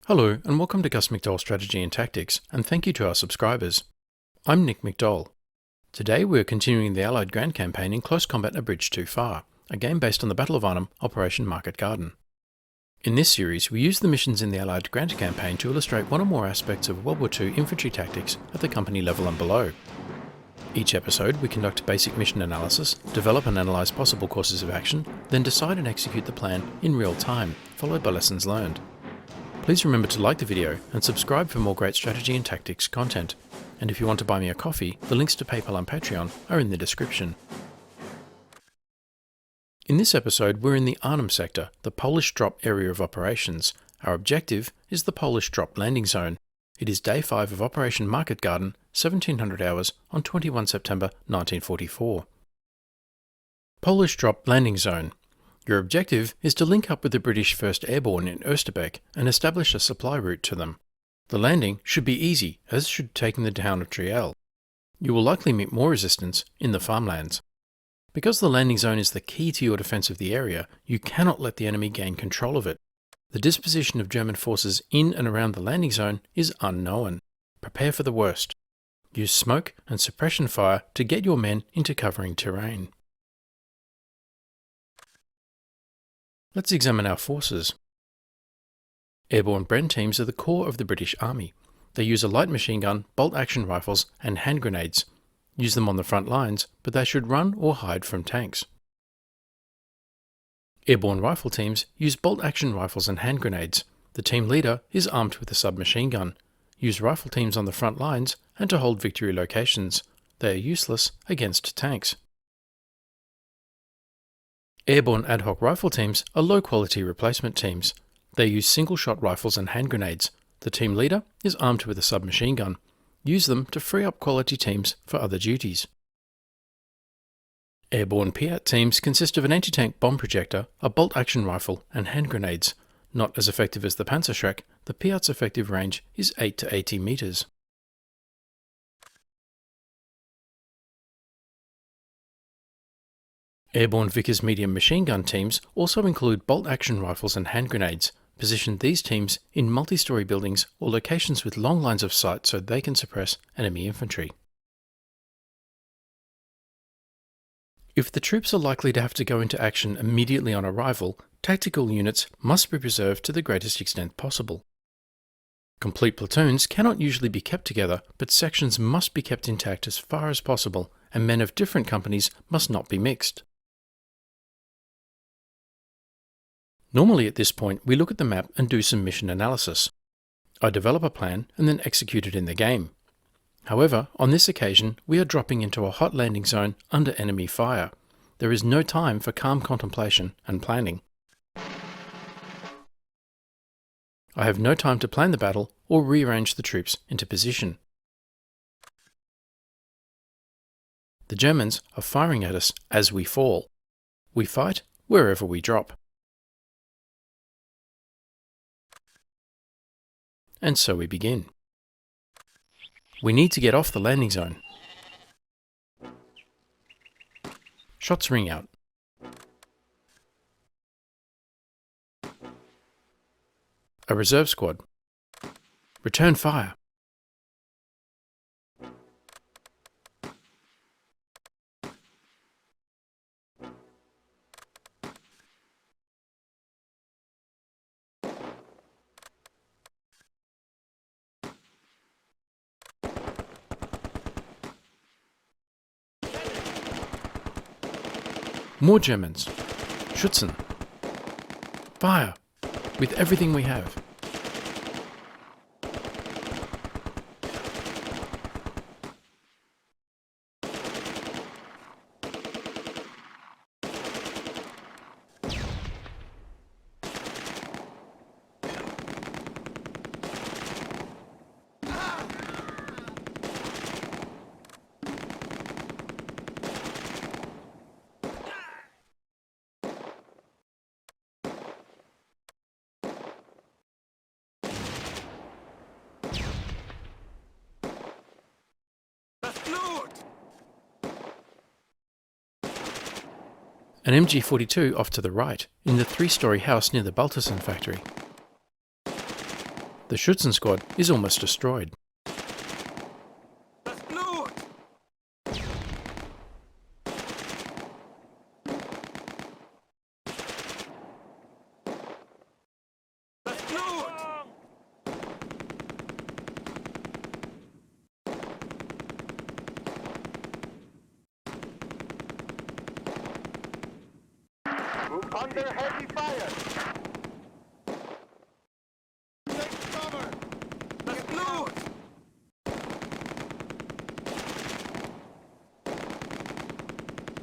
Hello and welcome to Gus McDoll Strategy and Tactics, and thank you to our subscribers. I'm Nick McDoll. Today we are continuing the Allied Grand Campaign in Close Combat A Bridge Too Far, a game based on the Battle of Arnhem, Operation Market Garden. In this series we use the missions in the Allied Grand Campaign to illustrate one or more aspects of World War II infantry tactics at the company level and below. Each episode we conduct basic mission analysis, develop and analyse possible courses of action, then decide and execute the plan in real time, followed by lessons learned. Please remember to like the video and subscribe for more great strategy and tactics content. And if you want to buy me a coffee, the links to PayPal and Patreon are in the description. In this episode we're in the Arnhem sector, the Polish drop area of operations. Our objective is the Polish drop landing zone. It is day 5 of Operation Market Garden, 1700 hours on 21 September 1944. Polish drop landing zone. Your objective is to link up with the British 1st Airborne in Oosterbeek and establish a supply route to them. The landing should be easy, as should taking the town of Driel. You will likely meet more resistance in the farmlands. Because the landing zone is the key to your defence of the area, you cannot let the enemy gain control of it. The disposition of German forces in and around the landing zone is unknown. Prepare for the worst. Use smoke and suppression fire to get your men into covering terrain. Let's examine our forces. Airborne Bren teams are the core of the British Army. They use a light machine gun, bolt-action rifles and hand grenades. Use them on the front lines, but they should run or hide from tanks. Airborne rifle teams use bolt-action rifles and hand grenades. The team leader is armed with a submachine gun. Use rifle teams on the front lines and to hold victory locations. They are useless against tanks. Airborne ad hoc rifle teams are low-quality replacement teams. They use single-shot rifles and hand grenades. The team leader is armed with a submachine gun. Use them to free up quality teams for other duties. Airborne Piat teams consist of an anti-tank bomb projector, a bolt-action rifle and hand grenades. Not as effective as the Panzerschreck, the Piat's effective range is 8 to 80 metres. Airborne Vickers medium machine gun teams also include bolt-action rifles and hand grenades. Position these teams in multi-storey buildings or locations with long lines of sight so they can suppress enemy infantry. If the troops are likely to have to go into action immediately on arrival, tactical units must be preserved to the greatest extent possible. Complete platoons cannot usually be kept together, but sections must be kept intact as far as possible, and men of different companies must not be mixed. Normally at this point we look at the map and do some mission analysis. I develop a plan and then execute it in the game. However, on this occasion we are dropping into a hot landing zone under enemy fire. There is no time for calm contemplation and planning. I have no time to plan the battle or rearrange the troops into position. The Germans are firing at us as we fall. We fight wherever we drop. And so we begin. We need to get off the landing zone. Shots ring out. A reserve squad. Return fire. More Germans. Schützen. Fire. With everything we have. An MG42 off to the right, in the 3-storey house near the Balterson factory. The Schützen squad is almost destroyed. Das Blut! Das Blut! Under heavy fire. Take cover! Das Blut!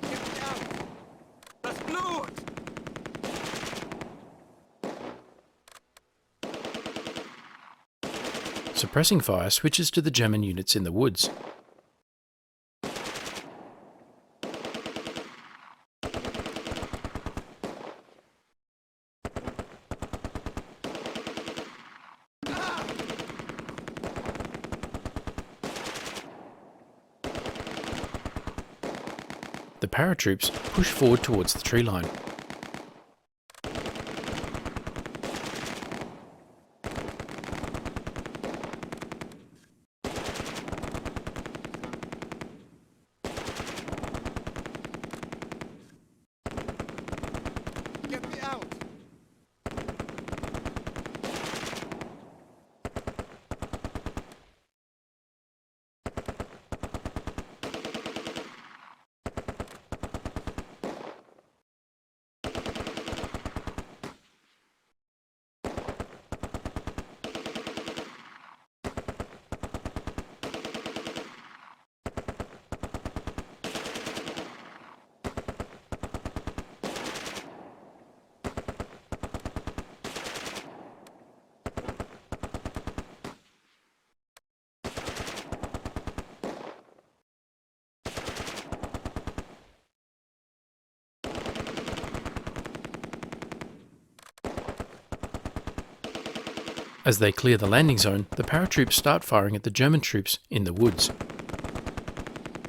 Get me out! Das Blut! Suppressing fire switches to the German units in the woods. The paratroops push forward towards the tree line. Get me out! As they clear the landing zone, the paratroops start firing at the German troops in the woods.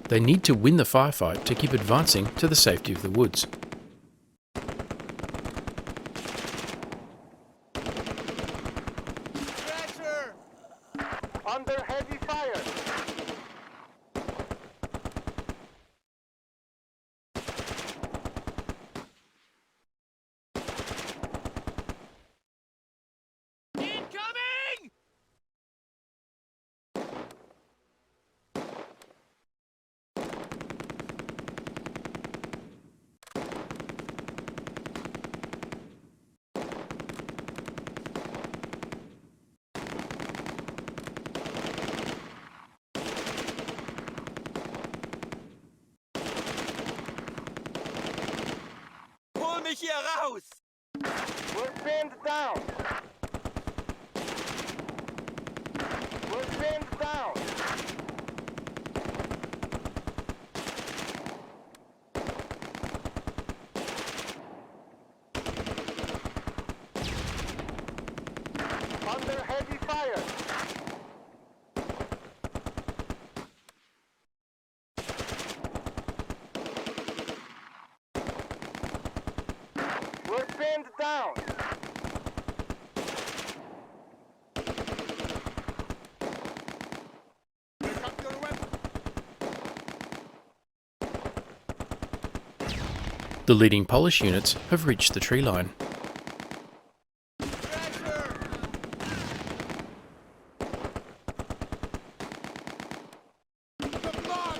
They need to win the firefight to keep advancing to the safety of the woods. Stretcher! Under heavy fire. Incoming! Hol mich hier raus! We're pinned down. We're pinned down. Under heavy fire. We're pinned down. Pick up your weapon! The leading Polish units have reached the tree line. Stretcher! The blood!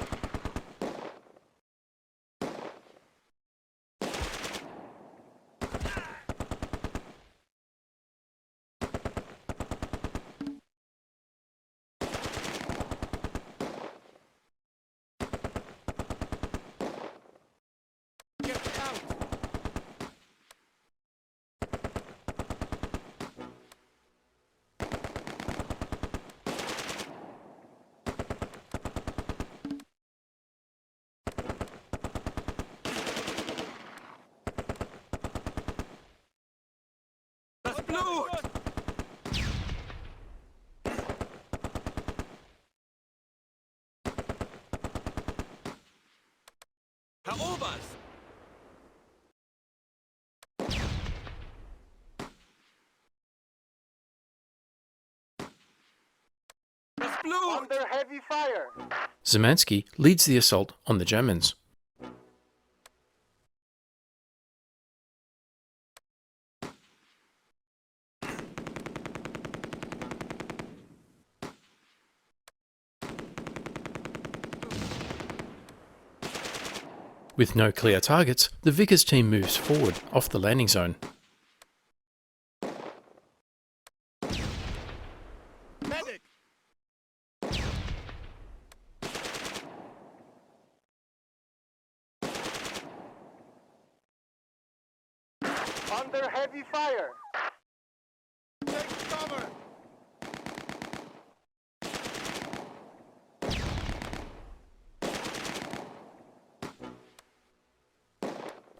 Get me out! Das Blut! Herr Oberst! Blut! Under heavy fire. Szymanski leads the assault on the Germans. With no clear targets, the Vickers team moves forward off the landing zone. Medic! Under heavy fire. Take cover!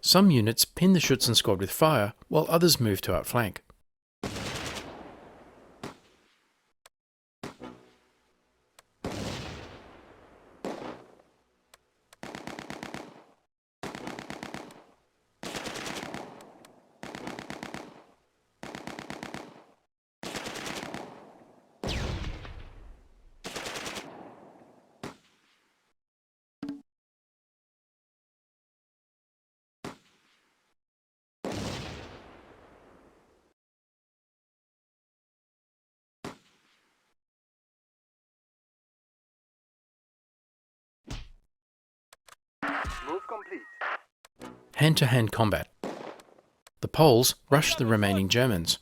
Some units pin the Schützen squad with fire, while others move to outflank. Move complete. Hand-to-hand combat. The Poles rush the remaining Germans.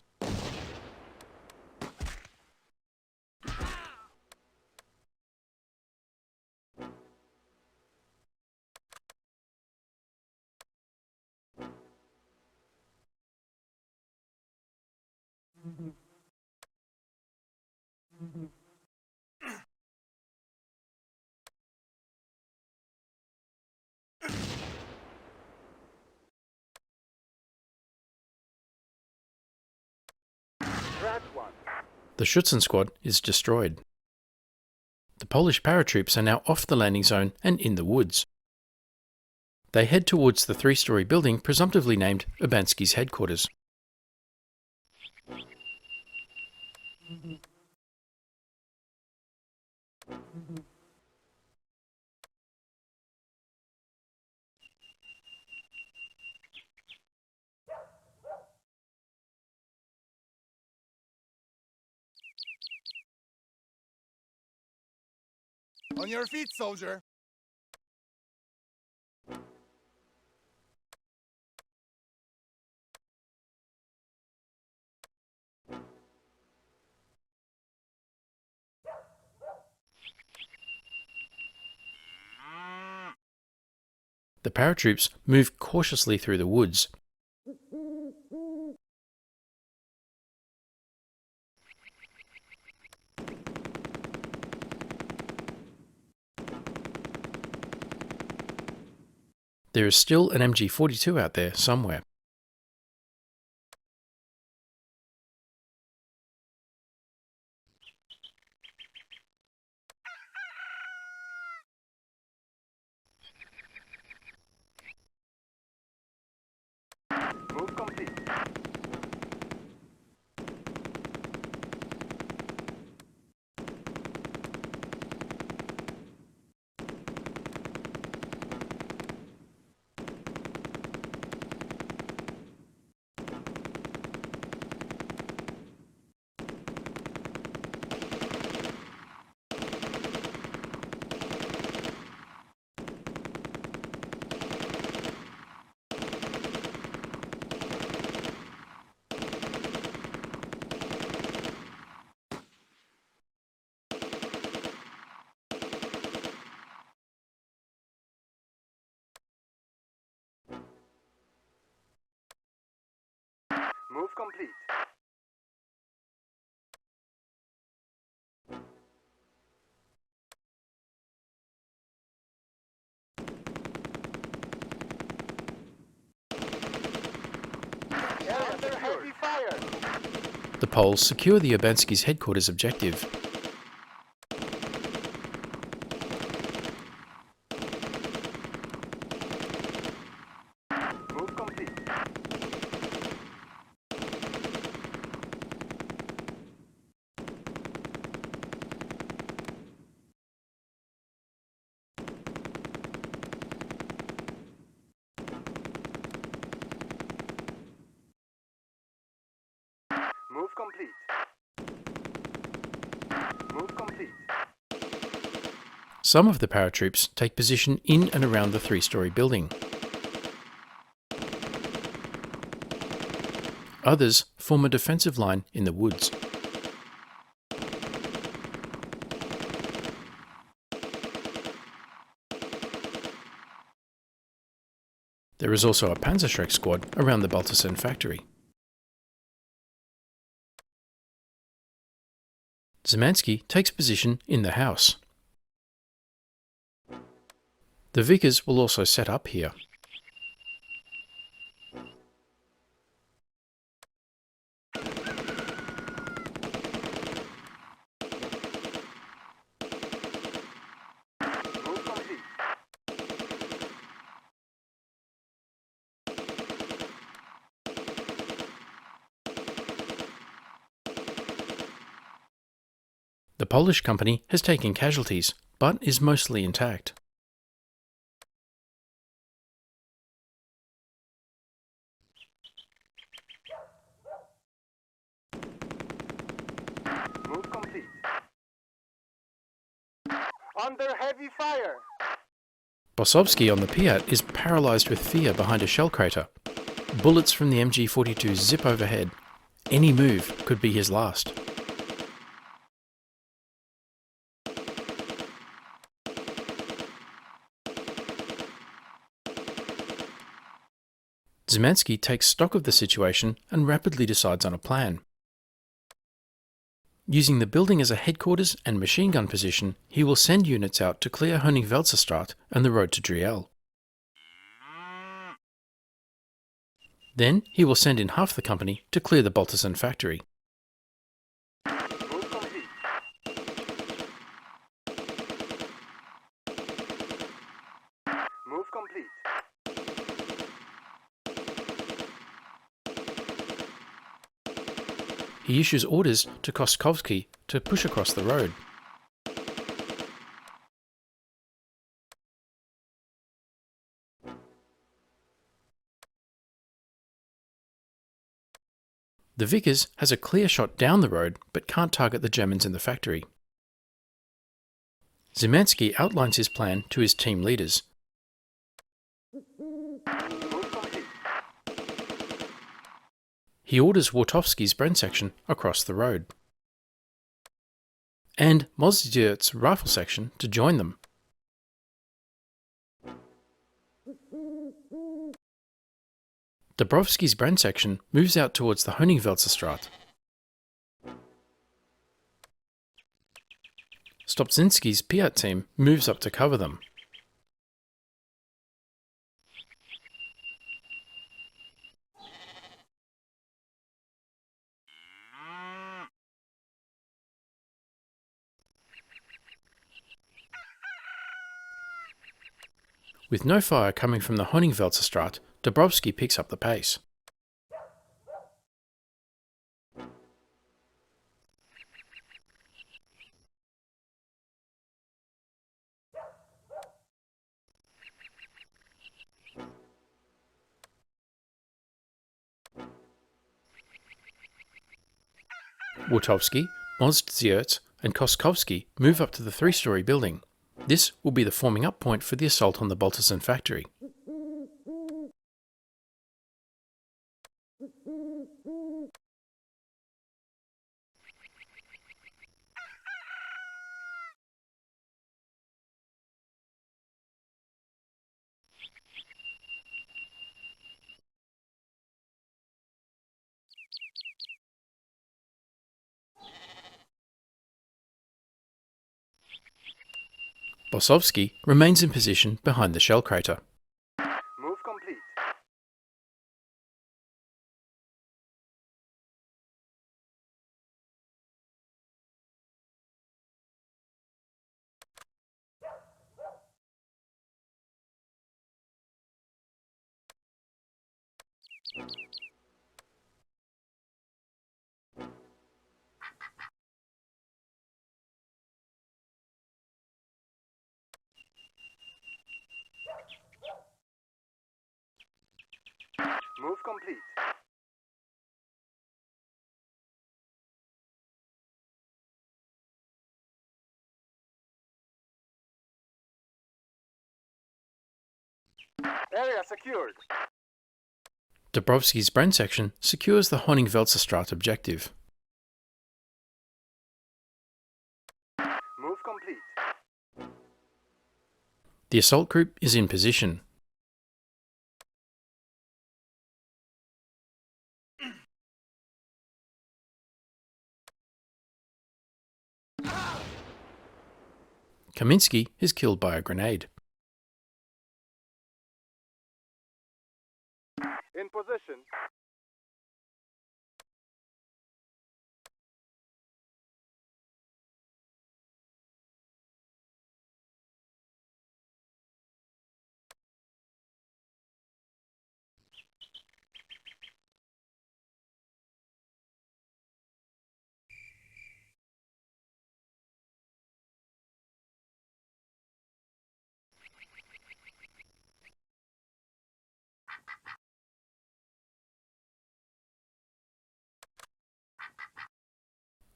That one. The Schützen squad is destroyed. The Polish paratroops are now off the landing zone and in the woods. They head towards the three-story building presumptively named Urbanski's headquarters. On your feet, soldier! The paratroops move cautiously through the woods. There is still an MG42 out there somewhere. Move complete. Move complete. Under heavy fire. The Poles secure the Urbanski's headquarters objective. Move complete. complete. Move complete. Some of the paratroops take position in and around the three-storey building. Others form a defensive line in the woods. There is also a Panzerschreck squad around the Baltersen factory. Szymanski takes position in the house. The Vickers will also set up here. Move complete. The Polish company has taken casualties, but is mostly intact. Move complete. Under heavy fire. Bosovsky on the Piat is paralysed with fear behind a shell crater. Bullets from the MG42 zip overhead. Any move could be his last. Szymanski takes stock of the situation and rapidly decides on a plan. Using the building as a headquarters and machine gun position, he will send units out to clear Honingvelserstraat and the road to Driel. Then he will send in half the company to clear the Baltersen factory. Move complete. Move complete. He issues orders to Koskovsky to push across the road. The Vickers has a clear shot down the road but can't target the Germans in the factory. Szymanski outlines his plan to his team leaders. Move complete. He orders Wartowski's Bren section across the road, and Mozdziewicz rifle section to join them. Dabrowski's Bren section moves out towards the Honingvelserstraat. Stopczynski's Piat team moves up to cover them. With no fire coming from the Honingvelserstraat, Dabrowski picks up the pace. Wartowski, Mozdziewicz and Koskovsky move up to the three-storey building. This will be the forming up point for the assault on the Baltersen factory. Bosovsky remains in position behind the shell crater. Move complete. Move complete. Area secured. Dabrowski's Bren section secures the Honning-Welserstraat objective. Move complete. The assault group is in position. Kaminsky is killed by a grenade. In position.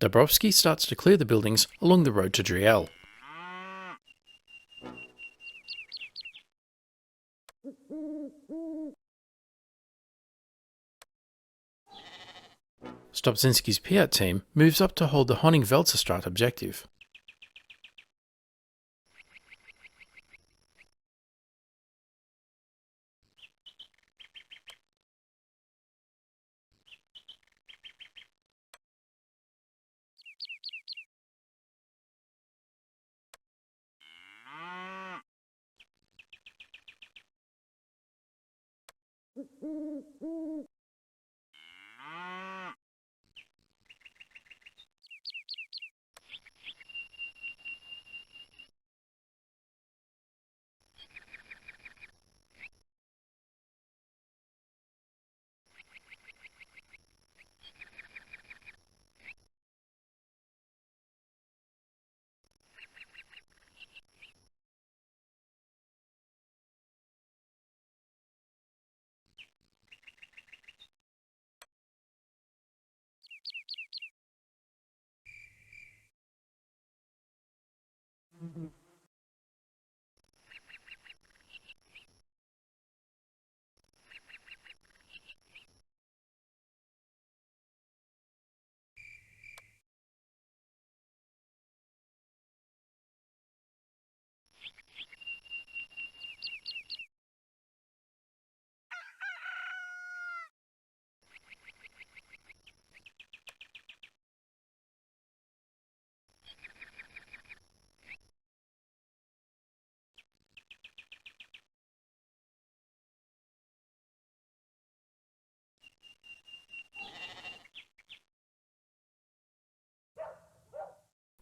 Dabrowski starts to clear the buildings along the road to Driel. Stopczynski's Piat team moves up to hold the Honning-Welserstraat objective.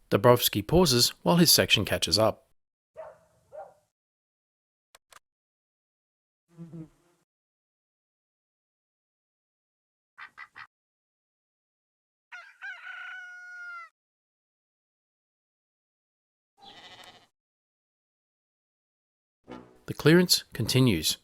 Dabrowski pauses while his section catches up. The clearance continues.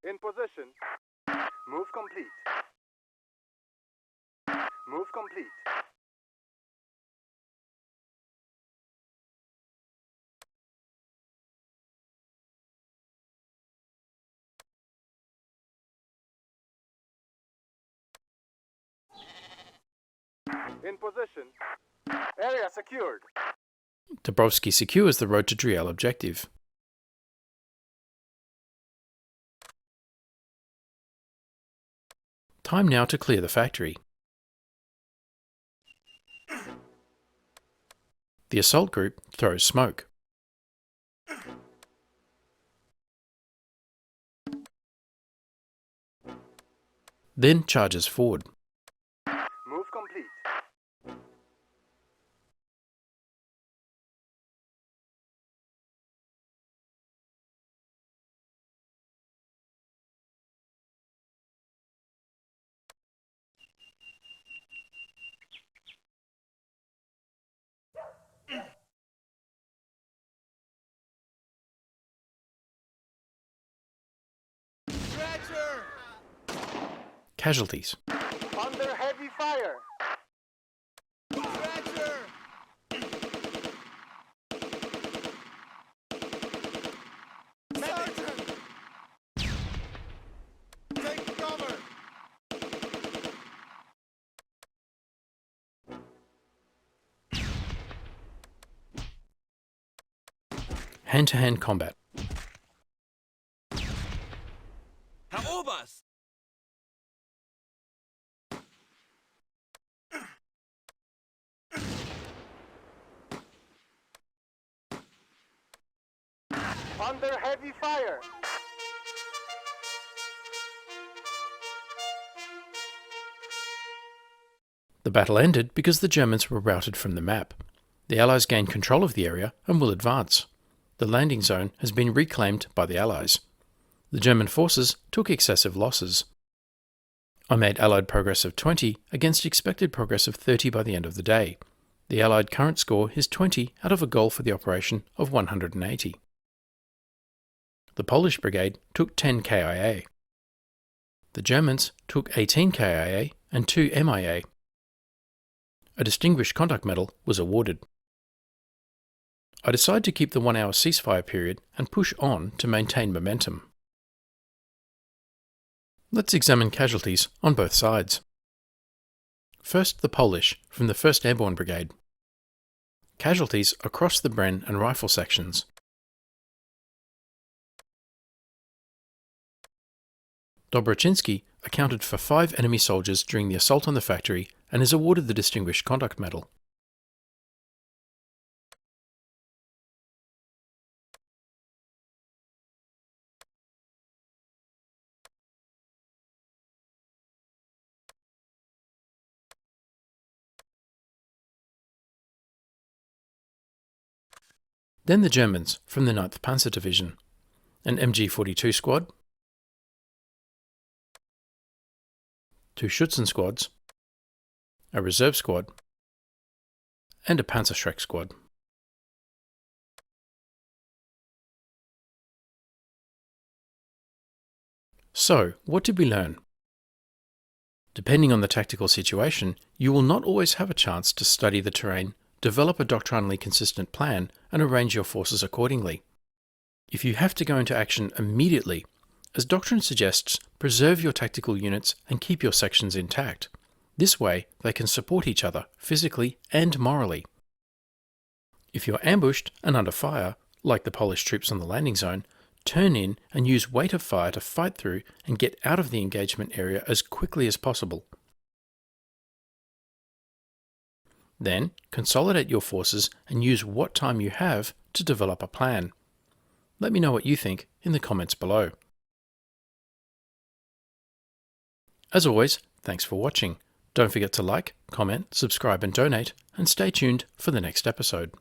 In position. Move complete. Move complete. In position. Area secured. Dabrowski secures the road to Driel objective. Time now to clear the factory. The assault group throws smoke. Then charges forward. Move complete. Stretcher! Casualties. Under heavy fire. Stretcher! Sergeant! Take cover! Hand-to-hand combat. Herr Oberst! Under heavy fire. The battle ended because the Germans were routed from the map. The Allies gained control of the area and will advance. The landing zone has been reclaimed by the Allies. The German forces took excessive losses. I made Allied progress of 20 against expected progress of 30 by the end of the day. The Allied current score is 20 out of a goal for the operation of 180. The Polish Brigade took 10 KIA. The Germans took 18 KIA and 2 MIA. A Distinguished Conduct Medal was awarded. I decided to keep the 1-hour ceasefire period and push on to maintain momentum. Let's examine casualties on both sides. First, the Polish from the 1st Airborne Brigade. Casualties across the Bren and rifle sections. Dobrochinski accounted for 5 enemy soldiers during the assault on the factory and is awarded the Distinguished Conduct Medal. Then the Germans from the 9th Panzer Division, an MG42 squad, 2 Schützen squads, a reserve squad, and a Panzerschreck squad. So, what did we learn? Depending on the tactical situation, you will not always have a chance to study the terrain, develop a doctrinally consistent plan, and arrange your forces accordingly. If you have to go into action immediately, as Doctrine suggests, preserve your tactical units and keep your sections intact. This way, they can support each other physically and morally. If you're ambushed and under fire, like the Polish troops on the landing zone, turn in and use weight of fire to fight through and get out of the engagement area as quickly as possible. Then, consolidate your forces and use what time you have to develop a plan. Let me know what you think in the comments below. As always, thanks for watching. Don't forget to like, comment, subscribe and donate, and stay tuned for the next episode.